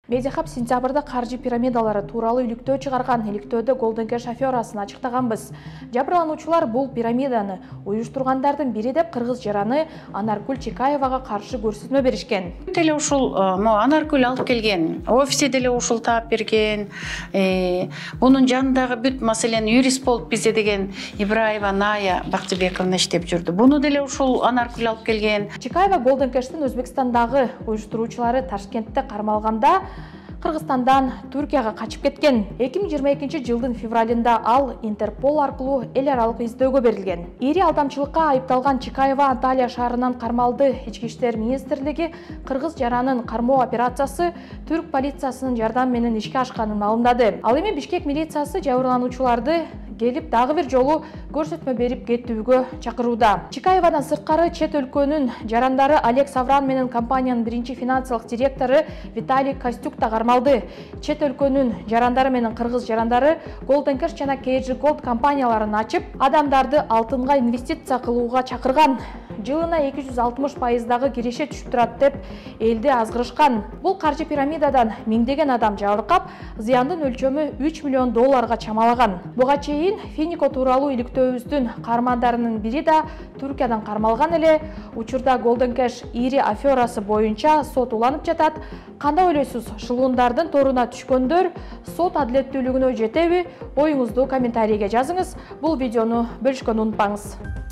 Медиахаб сентябрда қаржы пирамидалары туралы үліктөө чыгарган. Иликтөөдө Golden Cash аферасын ачыктаганбыз. Жабырлануучулар бул пирамиданы уюштургандардын бири деп кыргыз жараны Анаркүл Чикаевага каршы көрсөтмө беришкен. Деле ушул Анаркүл алып келген, офисте деле ушул таап берген. Бунун жанындагы бүт маселени юрист болуп бизде деген Ибраева Ная Бактыбековна иштеп жүрдү. Буну деле ушул Анаркүл алып келген. Чикаева Golden Cash'тын Өзбекстандагы уюштуруучулары Ташкентте кармалганда Кыргызстандан Түркияга качып кеткен. 2022 жылдын февралында ал Интерпол аркылуу эл аралык издөөгө берилген. Ири алдамчылыкка айыпталган Чикаева Анталия шаарынан кармалды. Ички иштер министрлиги кыргыз жаранын кармоо операциясы түрк полициясынын жардамы менен ишке ашканын маалымдады. Ал эми Бишкек милициясы жабырлануучуларды келип дагы бир жолу көрсөтмө берип кетүүгө чакырууда. Чикаевадан сырткары чет өлкөнүн жарандары Олег Савран менен компаниянын биринчи финансылык директору Виталий Костюк да кармалды. Чет өлкөнүн жарандары менен кыргыз жарандары Golden Cash жана KG Gold компанияларын ачып, адамдарды алтынга инвестиция кылууга чакырган. Жылына 260% киреше түшүп турат деп элди азгырышкан. Бул каржы пирамидадан миңдеген адам жабыркап, зыяндын өлчөмү $3 миллион чамалаган. Буга чейин Финико тууралуу иликтөөбүздүн кармандарынын бири да Түркиядан кармалган эле. Учурда Golden Cash ири аферасы боюнча сот уланып жатат. Кандай ойлойсуз? Шылуундардын торуна түшкөндөр сот адилеттүүлүгүнө жетеби? Оюңузду комментарийге жазыңыз. Бул видеону бөлүшкөнү унутпаңыз.